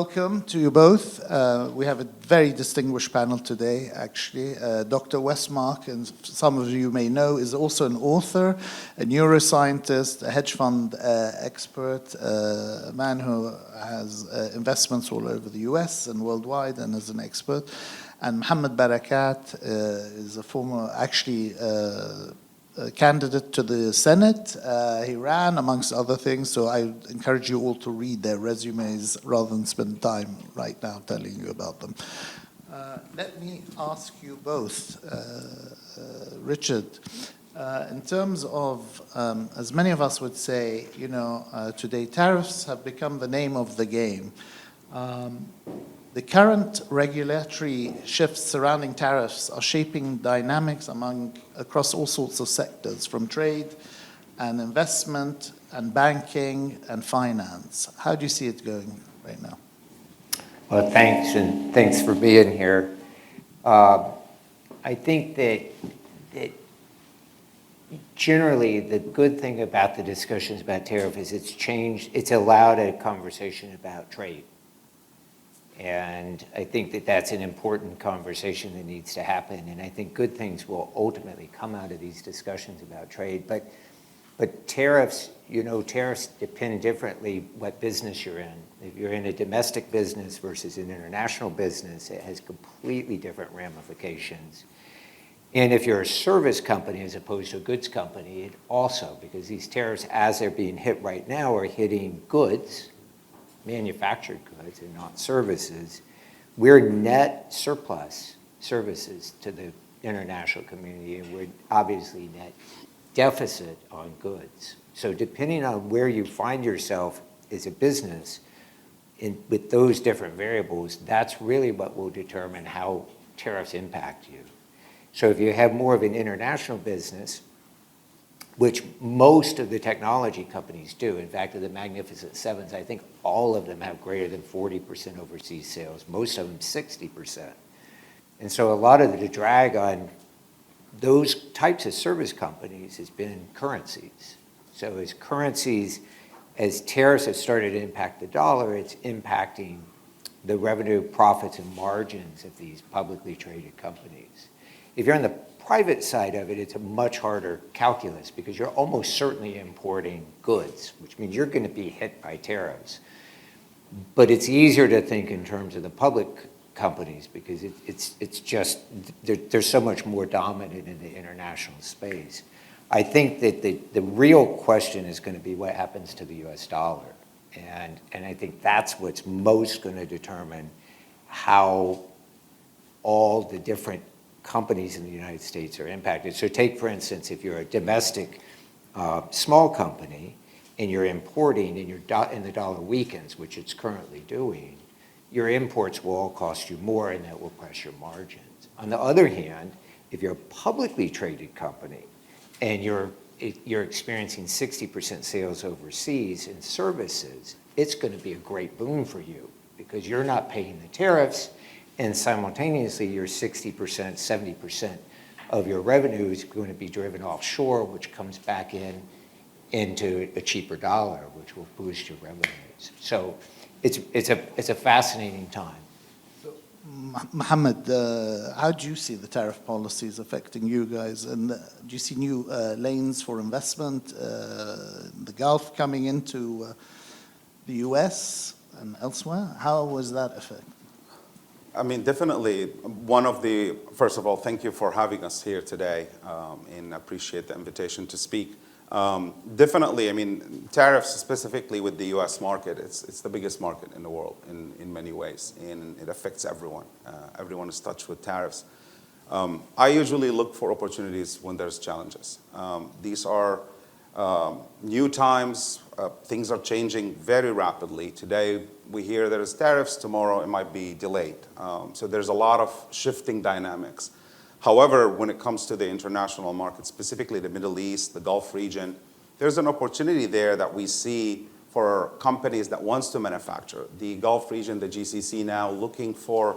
welcome to you both. We have a very distinguished panel today, actually. Dr. Westmark, and some of you may know, is also an author, a neuroscientist, a hedge fund expert, a man who has investments all over the US and worldwide and is an expert. And Mohammed Barakat is a former, actually, candidate to the Senate. He ran, amongst other things, so I encourage you all to read their resumes rather than spend time right now telling you about them. Let me ask you both, Richard, in terms of, as many of us would say, you know, today tariffs have become the name of the game. The current regulatory shifts surrounding tariffs are shaping dynamics across all sorts of sectors, from trade and investment and banking and finance. How do you see it going right now? Well, thanks, and thanks for being here. I think that generally the good thing about the discussions about tariff is it's allowed a conversation about trade. And I think that that's an important conversation that needs to happen. And I think good things will ultimately come out of these discussions about trade. But tariffs, you know, tariffs depend differently what business you're in. If you're in a domestic business versus an international business, it has completely different ramifications. And if you're a service company as opposed to a goods company, it also, because these tariffs, as they're being hit right now, are hitting goods, manufactured goods and not services. We're net surplus services to the international community, and we're obviously net deficit on goods. So depending on where you find yourself as a business with those different variables, that's really what will determine how tariffs impact you. So if you have more of an international business, which most of the technology companies do. In fact, of the Magnificent Sevens, I think all of them have greater than 40% overseas sales, most of them 60%. And so a lot of the drag on those types of service companies has been currencies. So as tariffs have started to impact the dollar, it's impacting the revenue, profits, and margins of these publicly traded companies. If you're on the private side of it, it's a much harder calculus because you're almost certainly importing goods, which means you're going to be hit by tariffs. But it's easier to think in terms of the public companies because it's just, they're so much more dominant in the international space. I think that the real question is going to be what happens to the US dollar. And I think that's what's most going to determine how all the different companies in the United States are impacted. So take, for instance, if you're a domestic small company and you're importing and the dollar weakens, which it's currently doing, your imports will all cost you more and that will press your margins. On the other hand, if you're a publicly traded company and you're experiencing 60% sales overseas in services, it's going to be a great boon for you because you're not paying the tariffs. And simultaneously, your 60%, 70% of your revenue is going to be driven offshore, which comes back into a cheaper dollar, which will boost your revenues. So it's a fascinating time. So, Mohammed, how do you see the tariff policies affecting you guys? And do you see new lanes for investment, the Gulf coming into the US and elsewhere? How was that affected? I mean, definitely first of all, thank you for having us here today and appreciate the invitation to speak. Definitely, I mean, tariffs specifically with the US market, it's the biggest market in the world in many ways, and it affects everyone. Everyone is touched with tariffs. I usually look for opportunities when there's challenges. These are new times. Things are changing very rapidly. Today, we hear there is tariffs. Tomorrow, it might be delayed. So there's a lot of shifting dynamics. However, when it comes to the international market, specifically the Middle East, the Gulf region, there's an opportunity there that we see for companies that wants to manufacture. The Gulf region, the GCC now looking for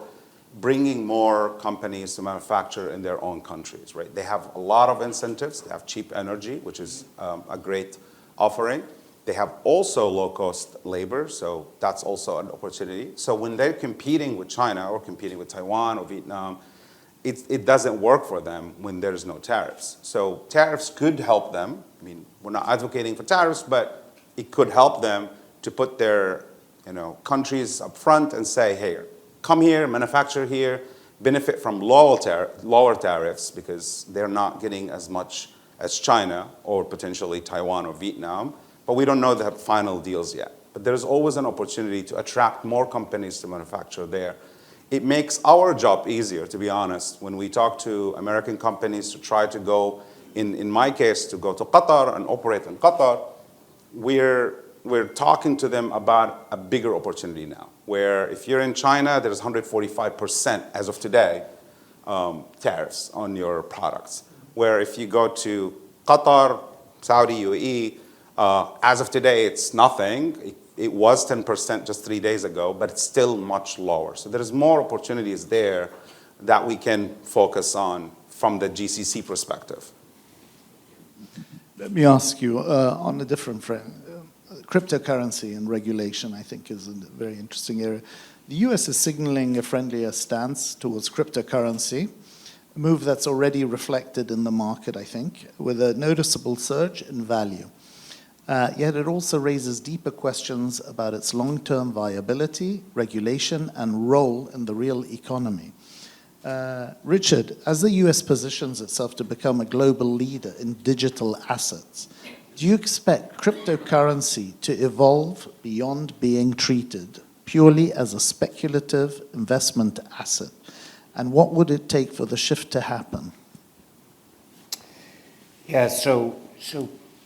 bringing more companies to manufacture in their own countries, right? They have a lot of incentives. They have cheap energy, which is a great offering. They have also low-cost labor, so that's also an opportunity. So when they're competing with China or competing with Taiwan or Vietnam, it doesn't work for them when there's no tariffs. So tariffs could help them. I mean, we're not advocating for tariffs, but it could help them to put their countries up front and say, hey, come here, manufacture here, benefit from lower tariffs because they're not getting as much as China or potentially Taiwan or Vietnam. But we don't know the final deals yet. But there's always an opportunity to attract more companies to manufacture there. It makes our job easier, to be honest, when we talk to American companies to try to go, in my case, to go to Qatar and operate in Qatar. We're talking to them about a bigger opportunity now, where if you're in China, there's 145% as of today tariffs on your products. Where if you go to Qatar, Saudi, UAE, as of today, it's nothing. It was 10% just 3 days ago, but it's still much lower. So there's more opportunities there that we can focus on from the GCC perspective. Let me ask you on a different front. Cryptocurrency and regulation, I think, is a very interesting area. The US is signaling a friendlier stance towards cryptocurrency, a move that's already reflected in the market, I think, with a noticeable surge in value. Yet it also raises deeper questions about its long-term viability, regulation, and role in the real economy. Richard, as the US positions itself to become a global leader in digital assets, do you expect cryptocurrency to evolve beyond being treated purely as a speculative investment asset? And what would it take for the shift to happen? Yeah, so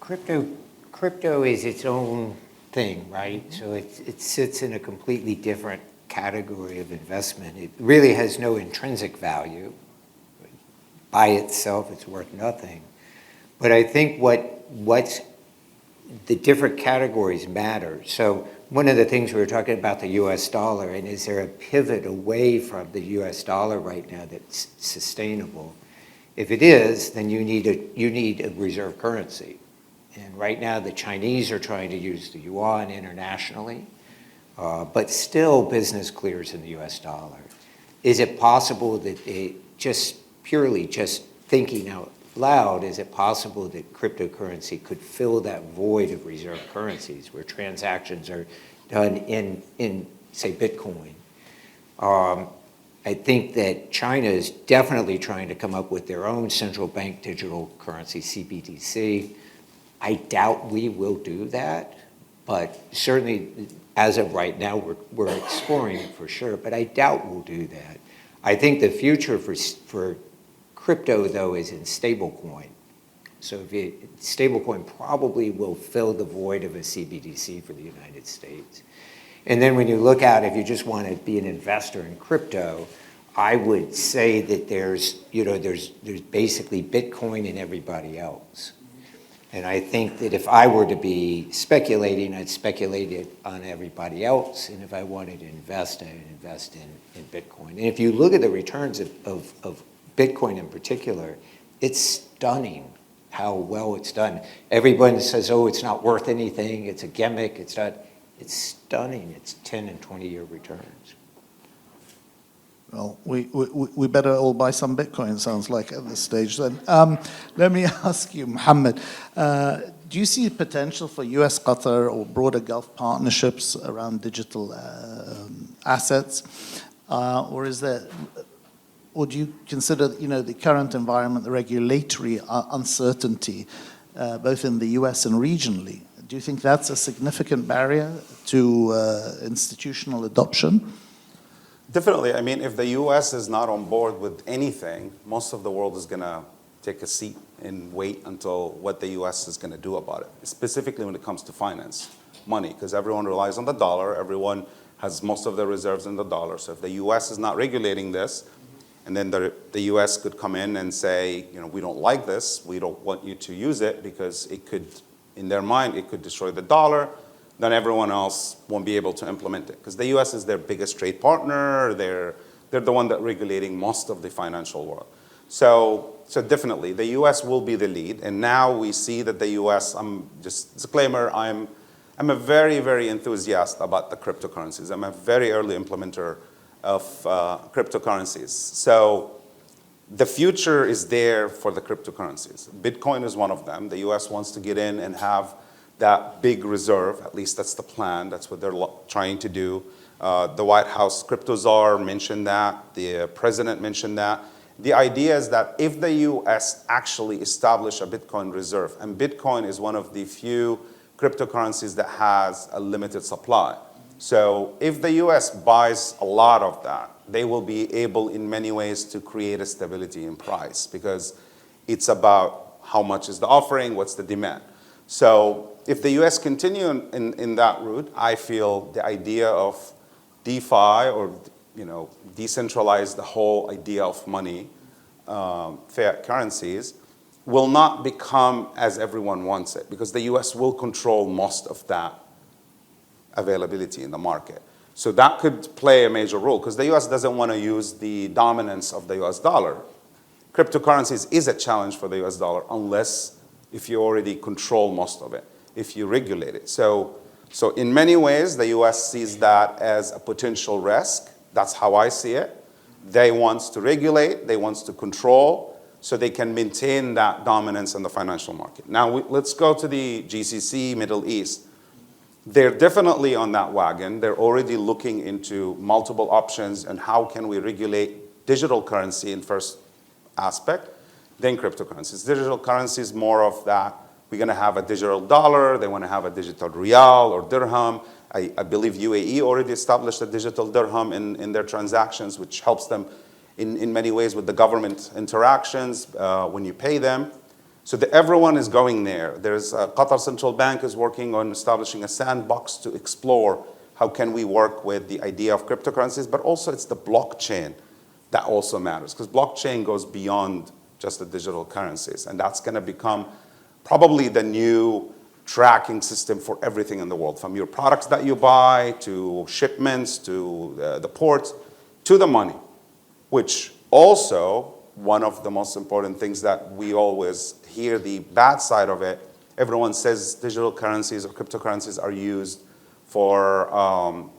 crypto is its own thing, right? So it sits in a completely different category of investment. It really has no intrinsic value. By itself, it's worth nothing. But I think what's the different categories matter. So one of the things we were talking about the US dollar, and is there a pivot away from the US dollar right now that's sustainable? If it is, then you need a reserve currency. And right now the Chinese are trying to use the yuan internationally, but still business clears in the US dollar. Is it possible that just thinking out loud, is it possible that cryptocurrency could fill that void of reserve currencies where transactions are done in say, Bitcoin? I think that China is definitely trying to come up with their own central bank digital currency, CBDC. I doubt we will do that, but certainly as of right now, we're exploring it for sure, but I doubt we'll do that. I think the future for crypto, though, is in stablecoin. So stablecoin probably will fill the void of a CBDC for the United States. And then when you look out, if you just want to be an investor in crypto, I would say that there's basically Bitcoin and everybody else. And I think that if I were to be speculating, I'd speculate it on everybody else. And if I wanted to invest, I'd invest in Bitcoin. And if you look at the returns of Bitcoin in particular, it's stunning how well it's done. Everyone says, oh, it's not worth anything, it's a gimmick, it's not. It's stunning. It's 10 and 20-year returns. Well, we better all buy some Bitcoin, sounds like, at this stage then. Let me ask you, Mohammed, do you see potential for US, Qatar, or broader Gulf partnerships around digital assets? Or do you consider, the current environment, the regulatory uncertainty, both in the US and regionally? Do you think that's a significant barrier to institutional adoption? Definitely. I mean, if the US is not on board with anything, most of the world is going to take a seat and wait until what the US is going to do about it, specifically when it comes to finance, money, because everyone relies on the dollar. Everyone has most of their reserves in the dollar. So if the US is not regulating this, and then the US could come in and say, we don't like this. We don't want you to use it because it could, in their mind, it could destroy the dollar. Then everyone else won't be able to implement it because the US is their biggest trade partner. They're the one that regulating most of the financial world. So definitely the US will be the lead. And now we see that the US, just disclaimer, I'm I'm a very, very enthusiastic about the cryptocurrencies. I'm a very early implementer of cryptocurrencies. So the future is there for the cryptocurrencies. Bitcoin is one of them. The US wants to get in and have that big reserve. At least that's the plan. That's what they're trying to do. The White House crypto czar mentioned that. The president mentioned that. The idea is that if the US actually establish a Bitcoin reserve, and Bitcoin is one of the few cryptocurrencies that has a limited supply. So if the US buys a lot of that, they will be able in many ways to create a stability in price, because it's about how much is the offering, what's the demand. So if the US continue in that route, I feel the idea of DeFi, or decentralize the whole idea of money, fiat currencies, will not become as everyone wants it, because the US will control most of that availability in the market. So that could play a major role, because the US doesn't want to use the dominance of the US dollar. Cryptocurrencies is a challenge for the US dollar, unless if you already control most of it, if you regulate it. So in many ways, the US sees that as a potential risk. That's how I see it. They want to regulate, they want to control, so they can maintain that dominance in the financial market. Now, let's go to the GCC, Middle East. They're definitely on that wagon. They're already looking into multiple options and how can we regulate digital currency in first aspect, then cryptocurrencies. Digital currency is more of that. We're going to have a digital dollar. They want to have a digital rial or dirham. I believe UAE already established a digital dirham in their transactions, which helps them in many ways with the government interactions when you pay them. So everyone is going there. There's Qatar Central Bank is working on establishing a sandbox to explore how can we work with the idea of cryptocurrencies, but also it's the blockchain that also matters, because blockchain goes beyond just the digital currencies, and that's going to become probably the new tracking system for everything in the world, from your products that you buy, to shipments, to the ports, to the money, which also one of the most important things that we always hear the bad side of it. Everyone says digital currencies or cryptocurrencies are used for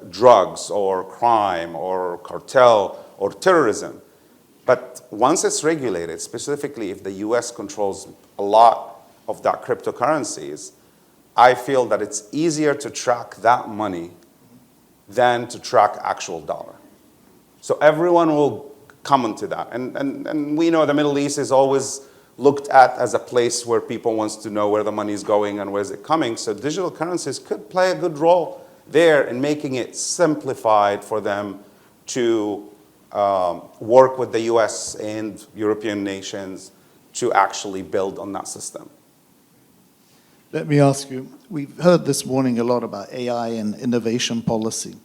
drugs or crime or cartel or terrorism. But once it's regulated, specifically if the US controls a lot of that cryptocurrencies, I feel that it's easier to track that money than to track actual dollar. So everyone will come into that. And we know the Middle East is always looked at as a place where people wants to know where the money is going and where is it coming. So digital currencies could play a good role there in making it simplified for them to work with the US and European nations to actually build on that system. Let me ask you, we've heard this morning a lot about AI and innovation policy.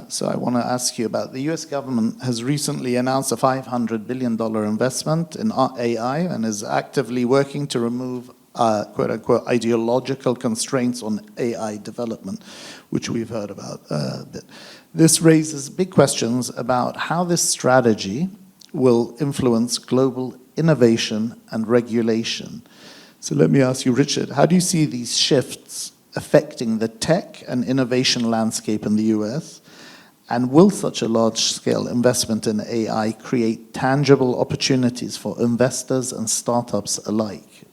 So I want to ask you about the US government has recently announced a $500 billion investment in AI and is actively working to remove quote unquote ideological constraints on AI development, which we've heard about a bit. This raises big questions about how this strategy will influence global innovation and regulation. So let me ask you, Richard, how do you see these shifts affecting the tech and innovation landscape in the US? And will such a large-scale investment in AI create tangible opportunities for investors and startups alike?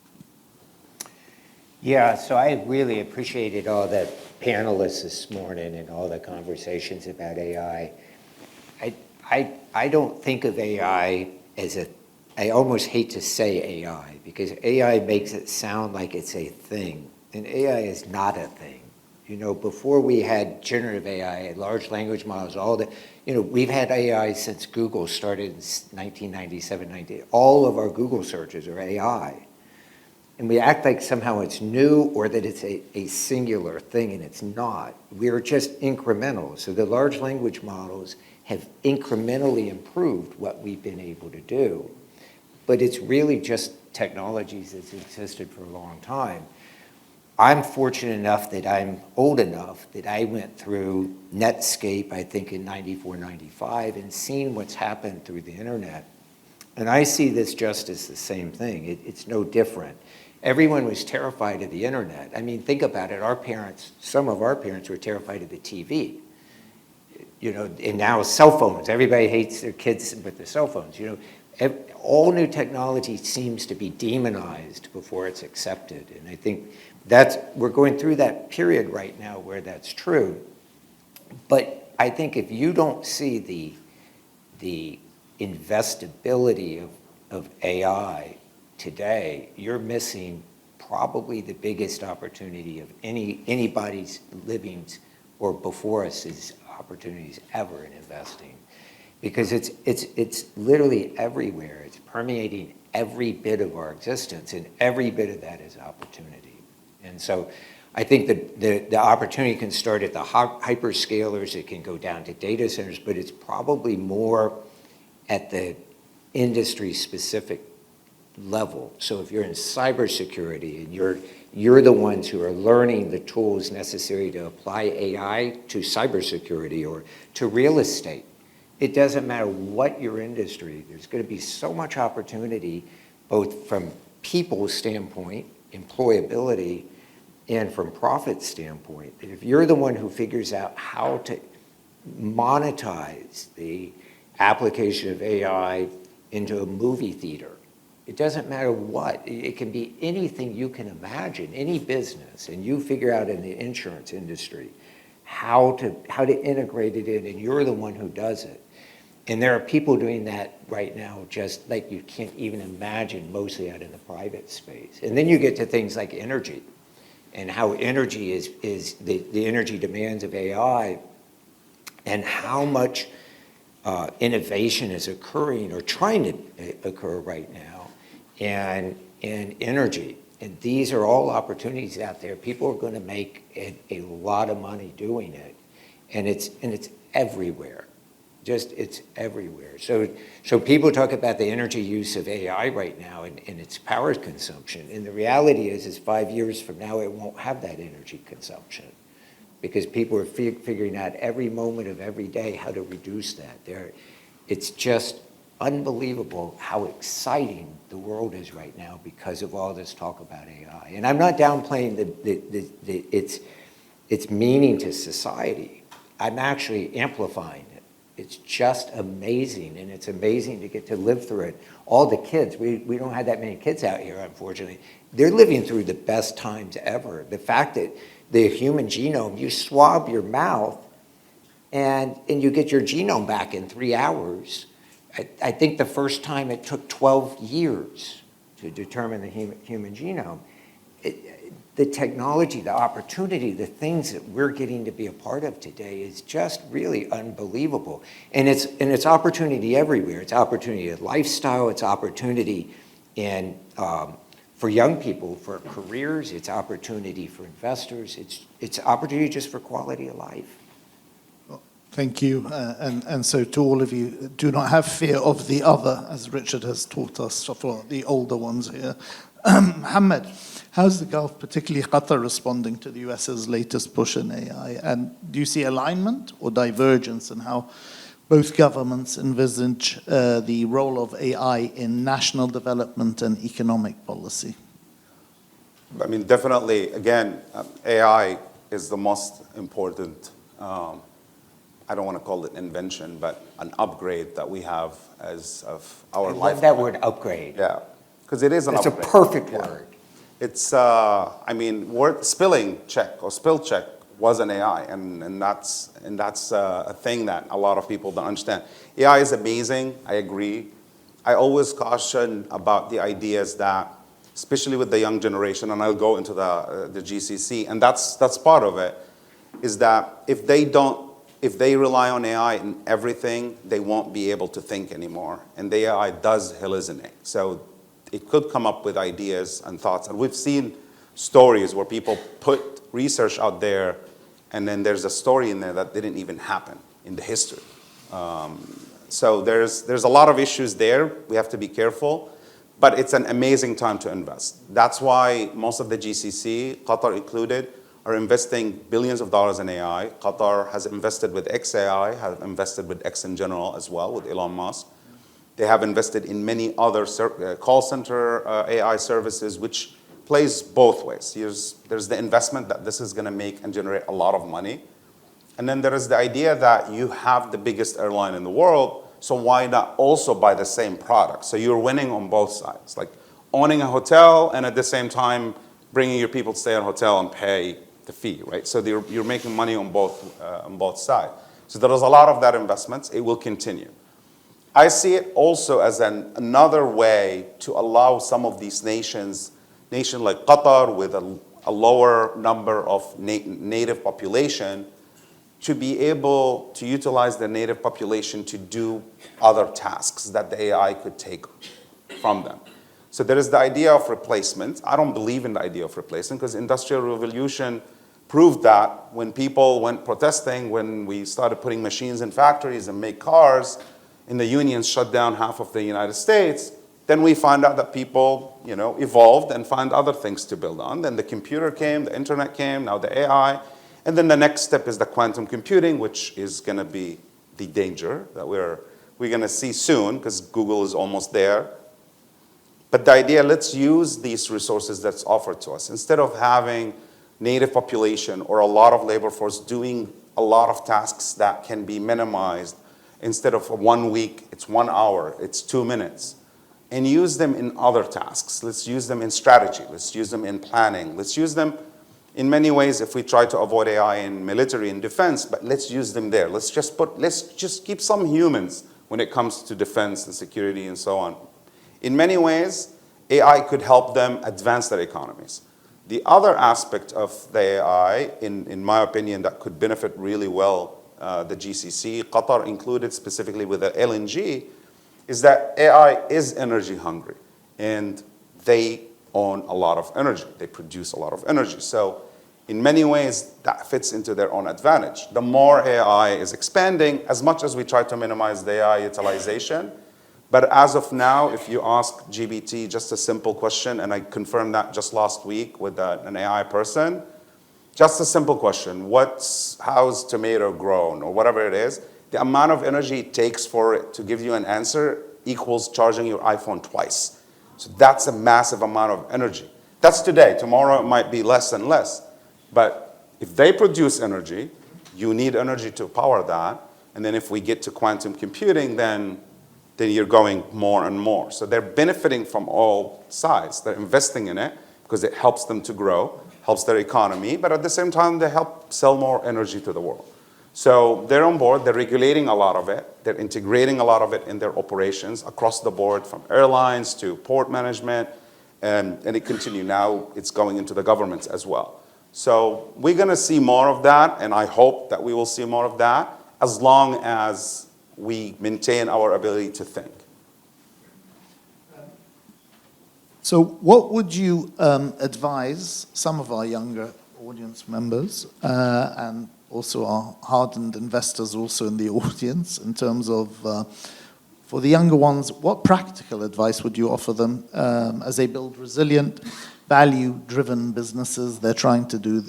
Yeah, so I really appreciated all the panelists this morning and all the conversations about AI. I don't think of AI as I almost hate to say AI, because AI makes it sound like it's a thing, and AI is not a thing. Before we had generative AI, large language models, all that, we've had AI since Google started in 1997, 98. All of our Google searches are AI. And we act like somehow it's new or that it's a singular thing, and it's not. We're just incremental. So the large language models have incrementally improved what we've been able to do. But it's really just technologies that's existed for a long time. I'm fortunate enough that I'm old enough that I went through Netscape, I think in 94, 95, and seen what's happened through the internet. And I see this just as the same thing. It's no different. Everyone was terrified of the internet. I mean, think about it. Our parents, some of our parents were terrified of the TV. You know, and now cell phones. Everybody hates their kids with the cell phones. You know, all new technology seems to be demonized before it's accepted. And I think we're going through that period right now where that's true. But I think if you don't see the investability of AI today, you're missing probably the biggest opportunity of anybody's livings or before us is opportunities ever in investing, because it's literally everywhere. It's permeating every bit of our existence, and every bit of that is opportunity. And so I think that the opportunity can start at the hyperscalers, it can go down to data centers, but it's probably more at the industry-specific level. So if you're in cybersecurity and you're the ones who are learning the tools necessary to apply AI to cybersecurity or to real estate, it doesn't matter what your industry, there's going to be so much opportunity, both from people's standpoint, employability, and from profit standpoint. If you're the one who figures out how to monetize the application of AI into a movie theater, it doesn't matter what. It can be anything you can imagine, any business, and you figure out in the insurance industry how to integrate it in, and you're the one who does it. And there are people doing that right now just like you can't even imagine, mostly out in the private space. And then you get to things like energy and how energy is the energy demands of AI and how much innovation is occurring or trying to occur right now and energy. And these are all opportunities out there. People are going to make a lot of money doing it. And it's everywhere. It's everywhere. So people talk about the energy use of AI right now and its power consumption. And the reality is 5 years from now, it won't have that energy consumption because people are figuring out every moment of every day how to reduce that. It's just unbelievable how exciting the world is right now because of all this talk about AI. And I'm not downplaying its meaning to society. I'm actually amplifying it. It's just amazing, and it's amazing to get to live through it. All the kids, we don't have that many kids out here, unfortunately. They're living through the best times ever. The fact that the human genome, you swab your mouth and you get your genome back in 3 hours. I think the first time it took 12 years to determine the human genome. The technology, the opportunity, the things that we're getting to be a part of today is just really unbelievable. And it's opportunity everywhere. It's opportunity in lifestyle, it's opportunity in for young people, for careers, it's opportunity for investors, it's opportunity just for quality of life. Thank you. And so to all of you, do not have fear of the other, as Richard has taught us for the older ones here. Mohammed, how's the Gulf, particularly Qatar, responding to the US's latest push in AI? And do you see alignment or divergence in how both governments envisage the role of AI in national development and economic policy? I mean, definitely, again, AI is the most important I don't want to call it invention, but an upgrade that we have as of our life. I love that word, upgrade. Yeah, because it is an upgrade. It's a perfect word. It's, I mean, word spelling check or spell check was an AI, and that's a thing that a lot of people don't understand. AI is amazing, I agree. I always caution about the ideas that, especially with the young generation, and I'll go into the GCC, and that's part of it, is that if they rely on AI in everything, they won't be able to think anymore. And the AI does hallucinate. So it could come up with ideas and thoughts. And we've seen stories where people put research out there, and then there's a story in there that didn't even happen in the history. So there's a lot of issues there. We have to be careful. But it's an amazing time to invest. That's why most of the GCC, Qatar included, are investing billions of dollars in AI. Qatar has invested with XAI, have invested with X in general as well, with Elon Musk. They have invested in many other call center AI services, which plays both ways. There's the investment that this is going to make and generate a lot of money. And then there is the idea that you have the biggest airline in the world, so why not also buy the same product? So you're winning on both sides, like owning a hotel and at the same time bringing your people to stay in a hotel and pay the fee, right? So you're making money on both sides. So there is a lot of that investment. It will continue. I see it also as another way to allow some of these nations like Qatar with a lower number of native population, to be able to utilize the native population to do other tasks that the AI could take from them. So there is the idea of replacement. I don't believe in the idea of replacement because Industrial Revolution proved that when people went protesting, when we started putting machines in factories and make cars, and the unions shut down half of the United States, then we found out that people, evolved and found other things to build on. Then the computer came, the internet came, now the AI. And then the next step is the quantum computing, which is going to be the danger that we're going to see soon because Google is almost there. But the idea, let's use these resources that's offered to us. Instead of having native population or a lot of labor force doing a lot of tasks that can be minimized, instead of 1 week, it's 1 hour, it's 2 minutes. And use them in other tasks. Let's use them in strategy. Let's use them in planning. Let's use them in many ways if we try to avoid AI in military and defense, but let's use them there. Let's just keep some humans when it comes to defense and security and so on. In many ways, AI could help them advance their economies. The other aspect of the AI, in my opinion, that could benefit really well the GCC, Qatar included specifically with the LNG, is that AI is energy hungry and they own a lot of energy. They produce a lot of energy. So in many ways, that fits into their own advantage. The more AI is expanding, as much as we try to minimize the AI utilization, but as of now, if you ask GPT just a simple question, and I confirmed that just last week with an AI person, just a simple question, how's tomato grown, or whatever it is, the amount of energy it takes for it to give you an answer equals charging your iPhone twice. So that's a massive amount of energy. That's today. Tomorrow it might be less and less. But if they produce energy, you need energy to power that. And then if we get to quantum computing, then you're going more and more. So they're benefiting from all sides. They're investing in it because it helps them to grow, helps their economy, but at the same time, they help sell more energy to the world. So they're on board, they're regulating a lot of it, they're integrating a lot of it in their operations across the board, from airlines to port management, and it continues. Now it's going into the governments as well. So we're going to see more of that, and I hope that we will see more of that as long as we maintain our ability to think. So what would you advise some of our younger audience members and also our hardened investors also in the audience in terms of, for the younger ones, what practical advice would you offer them as they build resilient, value-driven businesses? They're trying to do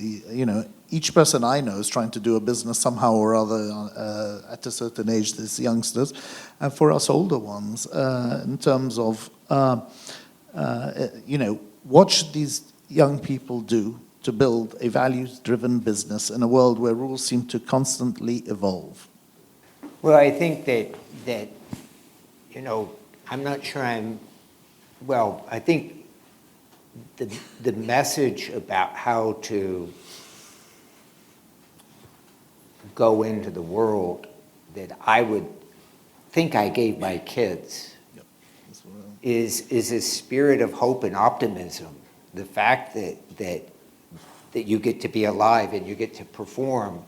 each person I know is trying to do a business somehow or other at a certain age, these youngsters. And for us older ones, in terms of, what should these young people do to build a values-driven business in a world where rules seem to constantly evolve? Well, I think that I'm not sure I think the message about how to go into the world that I would think I gave my kids is a spirit of hope and optimism. The fact that you get to be alive and you get to perform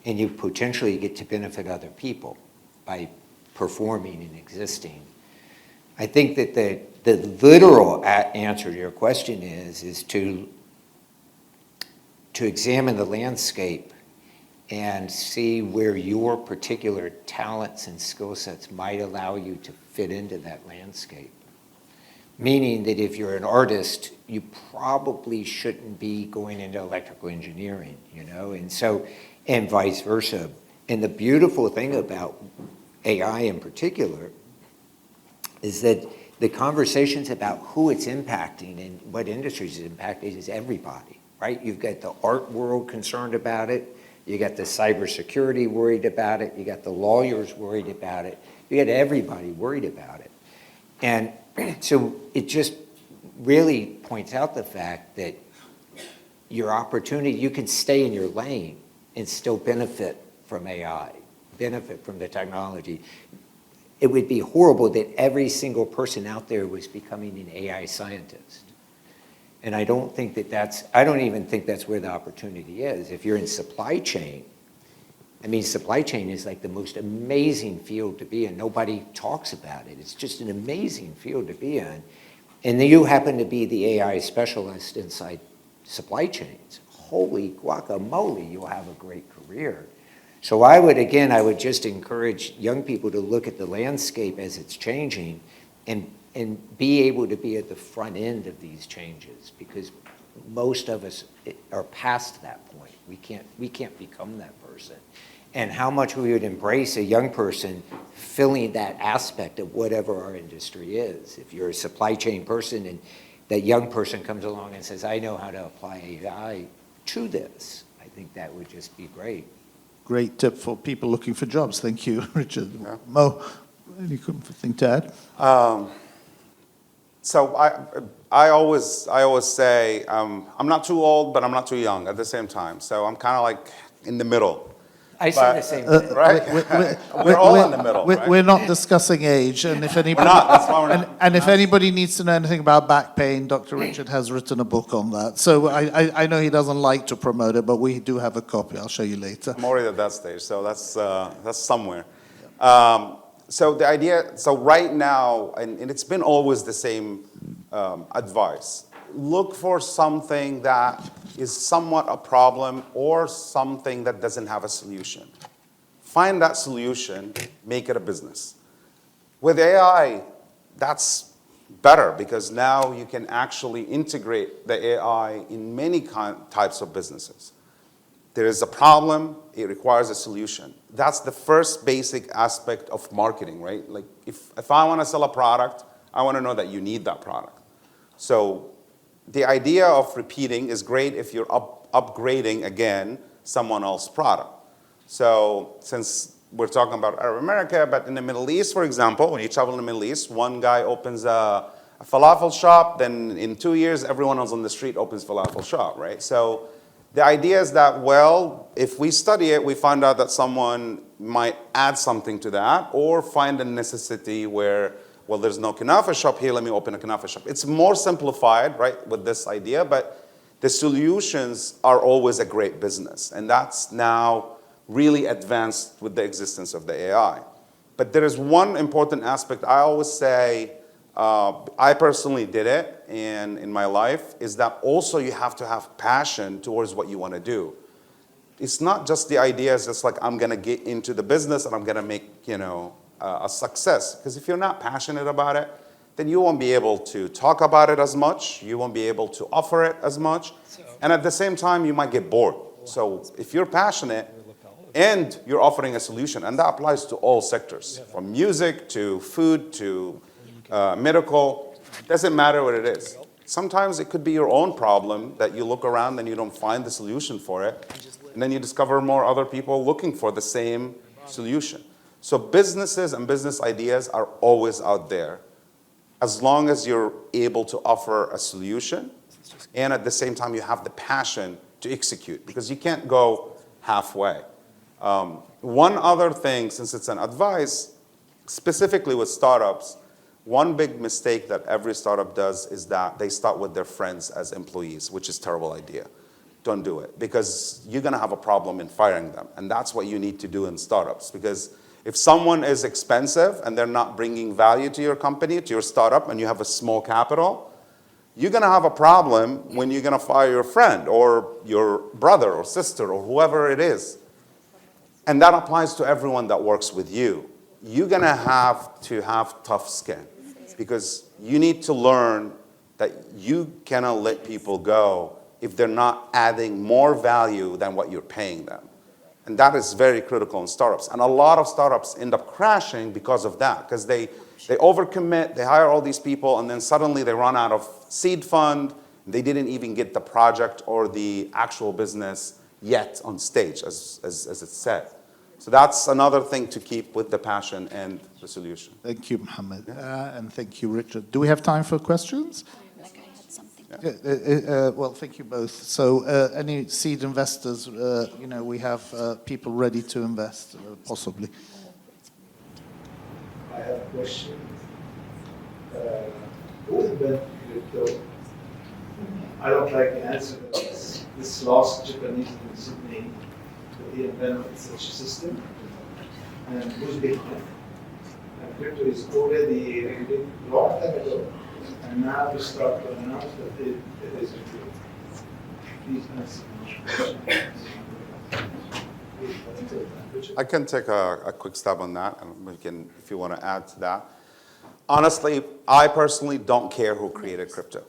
and you potentially get to benefit other people by performing and existing. I think that the literal answer to your question is to examine the landscape and see where your particular talents and skill sets might allow you to fit into that landscape. Meaning that if you're an artist, you probably shouldn't be going into electrical engineering, and vice versa. And the beautiful thing about AI in particular is that the conversations about who it's impacting and what industries it's impacting is everybody, right? You've got the art world concerned about it. You got the cybersecurity worried about it. You got the lawyers worried about it. You got everybody worried about it. And so it just really points out the fact that your opportunity, you can stay in your lane and still benefit from AI, benefit from the technology. It would be horrible that every single person out there was becoming an AI scientist. And I don't even think that's where the opportunity is. If you're in supply chain, I mean, supply chain is like the most amazing field to be in. Nobody talks about it. It's just an amazing field to be in. And then you happen to be the AI specialist inside supply chains. Holy guacamole, you'll have a great career. So I would just encourage young people to look at the landscape as it's changing and be able to be at the front end of these changes, because most of us are past that point. We can't become that person. And how much we would embrace a young person filling that aspect of whatever our industry is. If you're a supply chain person and that young person comes along and says, I know how to apply AI to this, I think that would just be great. Great tip for people looking for jobs. Thank you, Richard. Yeah. Mo, anything to add? So I always say I'm not too old, but I'm not too young at the same time. So I'm kind of like in the middle. I say the same thing. Right? We're all in the middle, right? We're not discussing age, and if anybody, that's why we're not. And if anybody needs to know anything about back pain, Dr. Richard has written a book on that. So I know he doesn't like to promote it, but we do have a copy. I'll show you later. I'm already at that stage, so that's somewhere. So the idea, so right now, and it's been always the same advice. Look for something that is somewhat a problem or something that doesn't have a solution. Find that solution, make it a business. With AI, that's better because now you can actually integrate the AI in many types of businesses. There is a problem, it requires a solution. That's the first basic aspect of marketing, right? Like if I want to sell a product, I want to know that you need that product. So the idea of repeating is great if you're upgrading, again, someone else's product. So since we're talking about Arab America, but in the Middle East, for example, when you travel in the Middle East, one guy opens a falafel shop, then in 2 years, everyone else on the street opens falafel shop, right? So the idea is that, well, if we study it, we find out that someone might add something to that or find a necessity where, well, there's no kanafa shop here, let me open a kanafa shop. It's more simplified, right, with this idea, but the solutions are always a great business. And that's now really advanced with the existence of the AI. But there is one important aspect I always say, I personally did it and in my life, is that also you have to have passion towards what you want to do. It's not just the idea, it's just like I'm going to get into the business and I'm going to make, a success. Because if you're not passionate about it, then you won't be able to talk about it as much, you won't be able to offer it as much, and at the same time you might get bored. So if you're passionate and you're offering a solution, and that applies to all sectors, from music to food to medical, doesn't matter what it is. Sometimes it could be your own problem that you look around and you don't find the solution for it, and then you discover more other people looking for the same solution. So businesses and business ideas are always out there, as long as you're able to offer a solution, and at the same time you have the passion to execute, because you can't go halfway. One other thing, since it's an advice, specifically with startups, one big mistake that every startup does is that they start with their friends as employees, which is a terrible idea. Don't do it, because you're going to have a problem in firing them. And that's what you need to do in startups, because if someone is expensive and they're not bringing value to your company, to your startup, and you have a small capital, you're going to have a problem when you're going to fire your friend or your brother or sister or whoever it is. And that applies to everyone that works with you. You're going to have tough skin, because you need to learn that you cannot let people go if they're not adding more value than what you're paying them. And that is very critical in startups. And a lot of startups end up crashing because of that, because they They overcommit, they hire all these people, and then suddenly they run out of seed fund. They didn't even get the project or the actual business yet on stage, as it's said. So that's another thing to keep with the passion and the solution. Thank you, Mohammed. And thank you, Richard. Do we have time for questions? Like I had something. Well, thank you both. So any seed investors, we have people ready to invest, possibly. I have a question. Who invented crypto? I don't like the answer, but this last Japanese in Sydney, that he invented such a system. And who's behind it? And crypto is already regulated a long time ago, and now we start to announce that it is regulated. Please answer my question. I can take a quick stab on that, and we can, if you want to add to that. Honestly, I personally don't care who created crypto.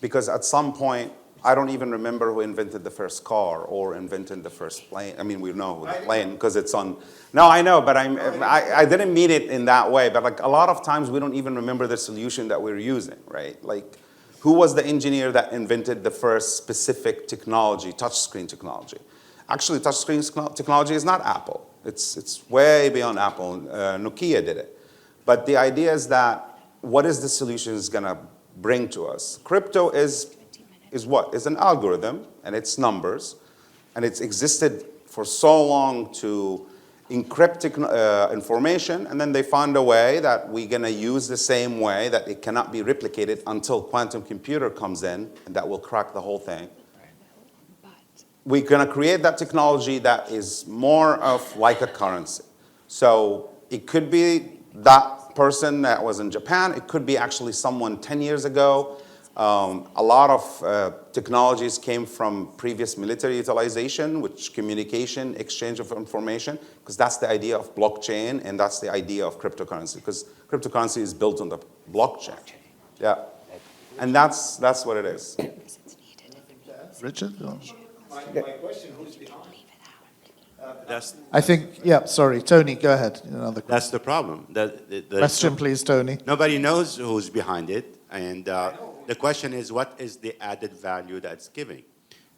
Because at some point, I don't even remember who invented the first car or invented the first plane. I mean, we know the plane because it's on. No, I know, but I didn't mean it in that way. But like a lot of times, we don't even remember the solution that we're using, right? Like, who was the engineer that invented the first specific technology, touchscreen technology? Actually, touchscreen technology is not Apple. It's way beyond Apple. Nokia did it. But the idea is that what is the solution is going to bring to us? Crypto is what? It's an algorithm, and it's numbers, and it's existed for so long to encrypt information, and then they found a way that we're going to use the same way, that it cannot be replicated until quantum computer comes in, and that will crack the whole thing. We're going to create that technology that is more of like a currency. So it could be that person that was in Japan. It could be actually someone 10 years ago. A lot of technologies came from previous military utilization, which communication, exchange of information, because that's the idea of blockchain, and that's the idea of cryptocurrency, because cryptocurrency is built on the blockchain. Yeah, and that's what it is. Richard? My question, who's behind? I think, yeah, sorry. Tony, go ahead. Another question. That's the problem. Question, please, Tony. Nobody knows who's behind it. And the question is, what is the added value that's giving?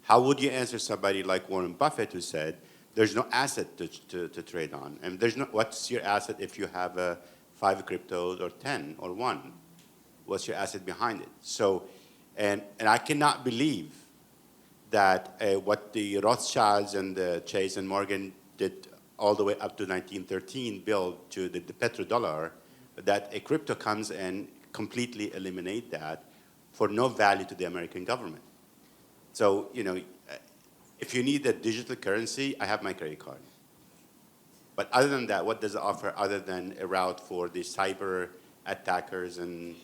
How would you answer somebody like Warren Buffett, who said, there's no asset to trade on? And there's no, what's your asset if you have 5 cryptos or 10 or 1? What's your asset behind it? So, and I cannot believe that what the Rothschilds and the Chase and Morgan did all the way up to 1913 build to the petrodollar, that a crypto comes and completely eliminate that for no value to the American government. So, if you need a digital currency, I have my credit card. But other than that, what does it offer other than a route for the cyber attackers and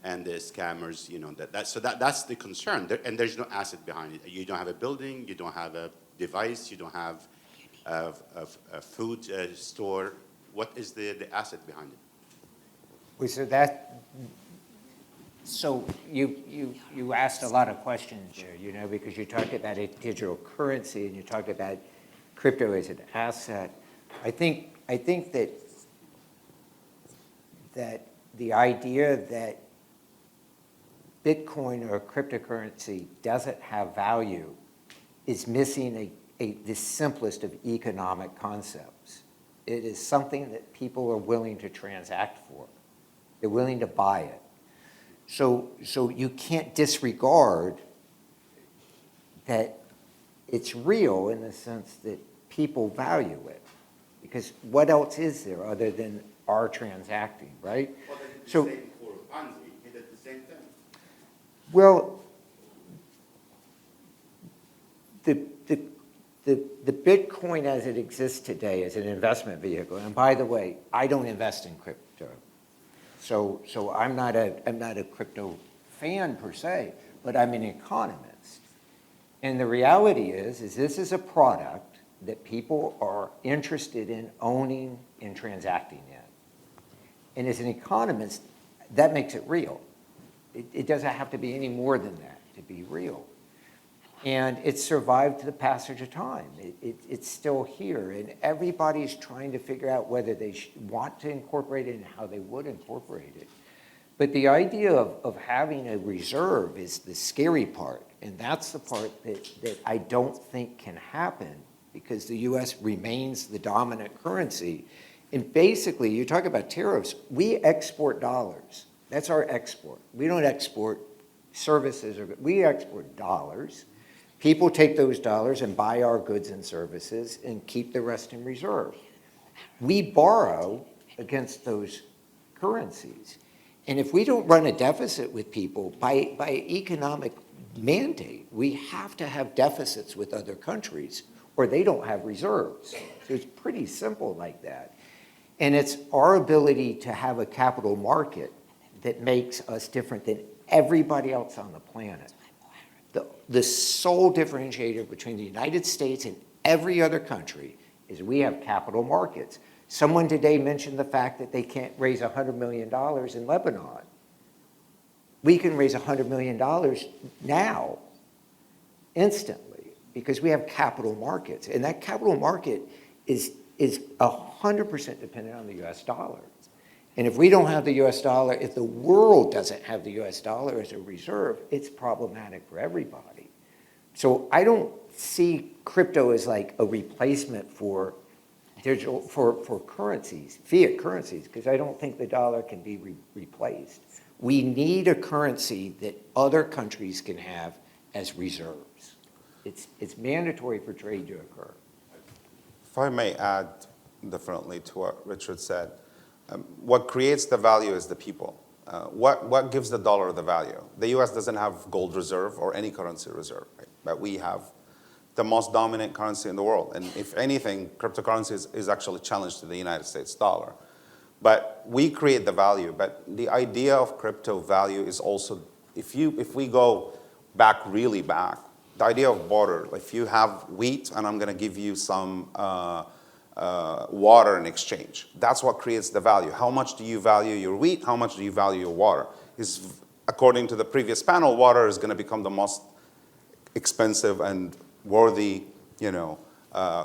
the scammers? That's the concern. And there's no asset behind it. You don't have a building, you don't have a device, you don't have a food store. What is the asset behind it? So you asked a lot of questions there, because you talked about a digital currency and you talked about crypto as an asset. I think that the idea that Bitcoin or cryptocurrency doesn't have value is missing the simplest of economic concepts. It is something that people are willing to transact for. They're willing to buy it. So you can't disregard that it's real in the sense that people value it. Because what else is there other than our transacting, right? Well, they did the So, same for Ponzi. He did the same thing. well, the Bitcoin as it exists today is an investment vehicle. And by the way, I don't invest in crypto. So I'm not a crypto fan per se, but I'm an economist. And the reality is this is a product that people are interested in owning and transacting in. And as an economist, that makes it real. It doesn't have to be any more than that to be real. And it's survived the passage of time. It's still here, and everybody's trying to figure out whether they want to incorporate it and how they would incorporate it. But the idea of having a reserve is the scary part, and that's the part that I don't think can happen because the U.S. remains the dominant currency. And basically, you talk about tariffs, we export dollars. That's our export. We don't export services, we export dollars. People take those dollars and buy our goods and services and keep the rest in reserve. We borrow against those currencies. And if we don't run a deficit with people, by economic mandate, we have to have deficits with other countries or they don't have reserves. So it's pretty simple like that. And it's our ability to have a capital market that makes us different than everybody else on the planet. The sole differentiator between the United States and every other country is we have capital markets. Someone today mentioned the fact that they can't raise $100 million in Lebanon. We can raise $100 million now, instantly, because we have capital markets. And that capital market is 100% dependent on the US dollar. And if we don't have the US dollar, if the world doesn't have the US dollar as a reserve, it's problematic for everybody. So I don't see crypto as like a replacement for digital, for currencies, fiat currencies, because I don't think the dollar can be replaced. We need a currency that other countries can have as reserves. It's mandatory for trade to occur. If I may add differently to what Richard said, what creates the value is the people. What gives the dollar the value? The US doesn't have gold reserve or any currency reserve, right? But we have the most dominant currency in the world. And if anything, cryptocurrency is actually challenged to the United States dollar. But we create the value. But the idea of crypto value is also, if we go back, really back, the idea of barter, if you have wheat and I'm going to give you some water in exchange, that's what creates the value. How much do you value your wheat? How much do you value your water? According to the previous panel, water is going to become the most expensive and worthy,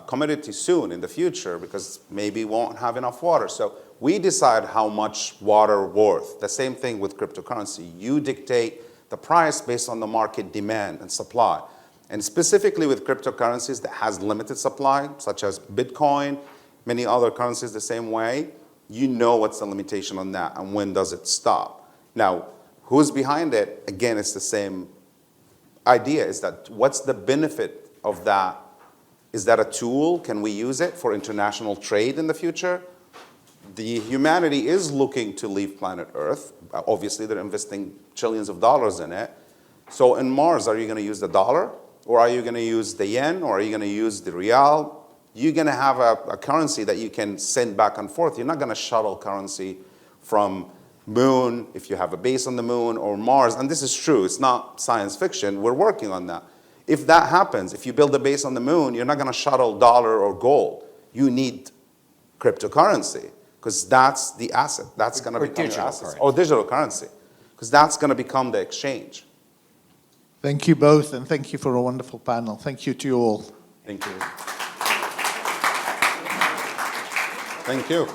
commodity soon in the future because maybe we won't have enough water. So we decide how much water worth. The same thing with cryptocurrency. You dictate the price based on the market demand and supply. And specifically with cryptocurrencies that has limited supply, such as Bitcoin, many other currencies the same way, you know what's the limitation on that and when does it stop. Now, who's behind it? Again, it's the same idea, is that what's the benefit of that? Is that a tool? Can we use it for international trade in the future? The humanity is looking to leave planet Earth. Obviously, they're investing trillions of dollars in it. So in Mars, are you going to use the dollar? Or are you going to use the yen? Or are you going to use the real? You're going to have a currency that you can send back and forth. You're not going to shuttle currency from moon, if you have a base on the moon, or Mars. And this is true. It's not science fiction. We're working on that. If that happens, if you build a base on the moon, you're not going to shuttle dollar or gold. You need cryptocurrency because that's the asset. That's going to become your asset. Or digital currency, because that's going to become the exchange. Thank you both, and thank you for a wonderful panel. Thank you to you all. Thank you. Thank you.